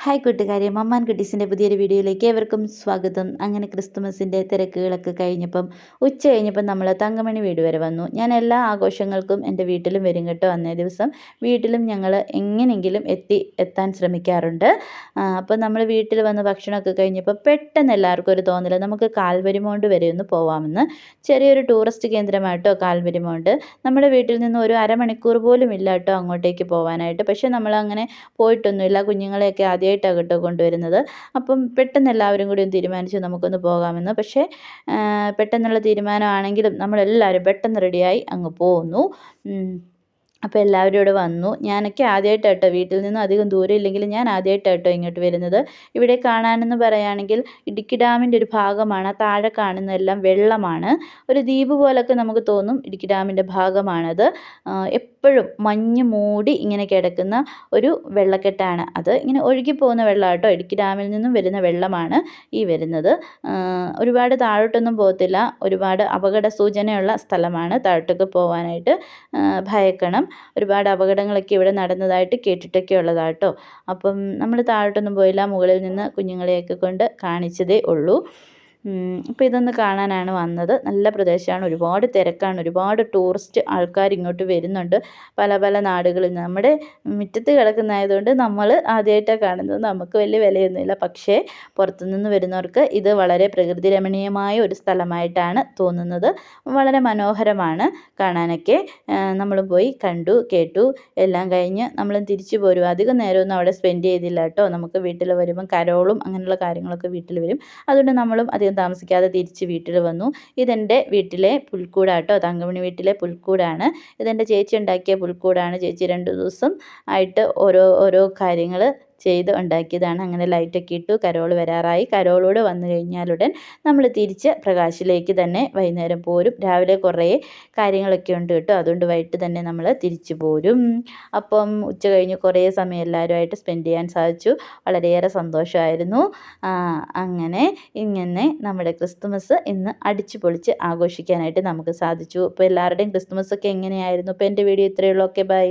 Hi കൂട്ടുകാരെ, മമ്മാൻ കുട്ടീസിൻ്റെ പുതിയൊരു വീഡിയോയിലേക്ക് ഏവർക്കും സ്വാഗതം. അങ്ങനെ ക്രിസ്തുമസിൻ്റെ തിരക്കുകളൊക്കെ കഴിഞ്ഞപ്പം ഉച്ച കഴിഞ്ഞപ്പം നമ്മൾ തങ്കമണി വീട് വരെ വന്നു. ഞാൻ എല്ലാ ആഘോഷങ്ങൾക്കും എൻ്റെ വീട്ടിലും വരും കേട്ടോ. അന്നേ ദിവസം വീട്ടിലും ഞങ്ങൾ എങ്ങനെയെങ്കിലും എത്താൻ ശ്രമിക്കാറുണ്ട്. അപ്പോൾ നമ്മൾ വീട്ടിൽ വന്ന് ഭക്ഷണമൊക്കെ കഴിഞ്ഞപ്പോൾ പെട്ടെന്ന് എല്ലാവർക്കും ഒരു തോന്നൽ, നമുക്ക് കാൽവരി മൗണ്ട് വരെ ഒന്ന് പോവാമെന്ന്. ചെറിയൊരു ടൂറിസ്റ്റ് കേന്ദ്രമായിട്ടോ കാൽവരി മൗണ്ട്. നമ്മുടെ വീട്ടിൽ നിന്ന് ഒരു അരമണിക്കൂർ പോലും ഇല്ല കേട്ടോ അങ്ങോട്ടേക്ക് പോകാനായിട്ട്. പക്ഷേ നമ്മളങ്ങനെ പോയിട്ടൊന്നുമില്ല. കുഞ്ഞുങ്ങളെയൊക്കെ ആദ്യമായിട്ടാണ് കേട്ടോ കൊണ്ടുവരുന്നത്. അപ്പം പെട്ടെന്ന് എല്ലാവരും കൂടി ഒന്ന് തീരുമാനിച്ചു നമുക്കൊന്ന് പോകാമെന്ന്. പക്ഷേ പെട്ടെന്നുള്ള തീരുമാനമാണെങ്കിലും നമ്മളെല്ലാവരും പെട്ടെന്ന് റെഡിയായി അങ്ങ് പോന്നു. അപ്പോൾ എല്ലാവരും ഇവിടെ വന്നു. ഞാനൊക്കെ ആദ്യമായിട്ടാണ് കേട്ടോ, വീട്ടിൽ നിന്നും അധികം ദൂരം ഇല്ലെങ്കിലും ഞാൻ ആദ്യമായിട്ടാണ് കേട്ടോ ഇങ്ങോട്ട് വരുന്നത്. ഇവിടെ കാണാനെന്ന് പറയുകയാണെങ്കിൽ ഇടുക്കി ഡാമിൻ്റെ ഒരു ഭാഗമാണ്. താഴെ കാണുന്നതെല്ലാം വെള്ളമാണ്. ഒരു ദ്വീപ് പോലൊക്കെ നമുക്ക് തോന്നും. ഇടുക്കി ഡാമിൻ്റെ ഭാഗമാണത്. എപ്പോഴും മഞ്ഞ് മൂടി ഇങ്ങനെ കിടക്കുന്ന ഒരു വെള്ളക്കെട്ടാണ് അത്. ഇങ്ങനെ ഒഴുകിപ്പോകുന്ന വെള്ളം കേട്ടോ. ഇടുക്കി ഡാമിൽ നിന്നും വരുന്ന വെള്ളമാണ് ഈ വരുന്നത്. ഒരുപാട് താഴോട്ടൊന്നും പോകത്തില്ല. ഒരുപാട് അപകട സൂചനയുള്ള സ്ഥലമാണ്. താഴോട്ടൊക്കെ പോകാനായിട്ട് ഭയക്കണം. ഒരുപാട് അപകടങ്ങളൊക്കെ ഇവിടെ നടന്നതായിട്ട് കേട്ടിട്ടൊക്കെ ഉള്ളതാട്ടോ. അപ്പം നമ്മൾ താഴോട്ടൊന്നും പോയില്ല. മുകളിൽ നിന്ന് കുഞ്ഞുങ്ങളെയൊക്കെ കൊണ്ട് കാണിച്ചതേ ഉള്ളൂ. അപ്പോൾ ഇതൊന്ന് കാണാനാണ് വന്നത്. നല്ല പ്രദേശമാണ്, ഒരുപാട് തിരക്കാണ്, ഒരുപാട് ടൂറിസ്റ്റ് ആൾക്കാർ ഇങ്ങോട്ട് വരുന്നുണ്ട് പല പല നാടുകളിൽ നിന്ന്. നമ്മുടെ മുറ്റത്ത് കിടക്കുന്നതായതുകൊണ്ട് നമ്മൾ ആദ്യമായിട്ടാണ് കാണുന്നത്. നമുക്ക് വലിയ വിലയൊന്നുമില്ല. പക്ഷേ പുറത്തുനിന്ന് വരുന്നവർക്ക് ഇത് വളരെ പ്രകൃതി രമണീയമായ ഒരു സ്ഥലമായിട്ടാണ് തോന്നുന്നത്. വളരെ മനോഹരമാണ് കാണാനൊക്കെ. നമ്മൾ പോയി കണ്ടു കേട്ടു. എല്ലാം കഴിഞ്ഞ് നമ്മളും തിരിച്ചു പോരും. അധികം നേരമൊന്നും അവിടെ സ്പെൻഡ് ചെയ്തില്ല കേട്ടോ. നമുക്ക് വീട്ടിൽ വരുമ്പം കരോളും അങ്ങനെയുള്ള കാര്യങ്ങളൊക്കെ വീട്ടിൽ വരും. അതുകൊണ്ട് നമ്മളും അധികം താമസിക്കാതെ തിരിച്ച് വീട്ടിൽ വന്നു. ഇതെൻ്റെ വീട്ടിലെ പുൽക്കൂടാട്ടോ. തങ്കമണി വീട്ടിലെ പുൽക്കൂടാണ്. ഇതെൻ്റെ ചേച്ചി ഉണ്ടാക്കിയ പുൽക്കൂടാണ്. ചേച്ചി 2 ദിവസം ആയിട്ട് ഓരോ കാര്യങ്ങൾ ചെയ്ത് ഉണ്ടാക്കിയതാണ്. അങ്ങനെ ലൈറ്റൊക്കെ ഇട്ടു. കരോൾ വരാറായി. കരോളോട് വന്നു കഴിഞ്ഞാലുടൻ നമ്മൾ തിരിച്ച് പ്രകാശിലേക്ക് തന്നെ വൈകുന്നേരം പോരും. രാവിലെ കുറേ കാര്യങ്ങളൊക്കെ ഉണ്ട് കേട്ടോ. അതുകൊണ്ട് വൈകിട്ട് തന്നെ നമ്മൾ തിരിച്ചു പോരും. അപ്പം ഉച്ച കഴിഞ്ഞ് കുറേ സമയം എല്ലാവരുമായിട്ട് സ്പെൻഡ് ചെയ്യാൻ സാധിച്ചു. വളരെയേറെ സന്തോഷമായിരുന്നു. അങ്ങനെ ഇങ്ങനെ നമ്മുടെ ക്രിസ്തുമസ് ഇന്ന് അടിച്ചു പൊളിച്ച് ആഘോഷിക്കാനായിട്ട് നമുക്ക് സാധിച്ചു. അപ്പോൾ എല്ലാവരുടെയും ക്രിസ്തുമസ് ഒക്കെ എങ്ങനെയായിരുന്നു? അപ്പോൾ എൻ്റെ വീഡിയോ ഇത്രയേ ഉള്ളൂ. Okay, by.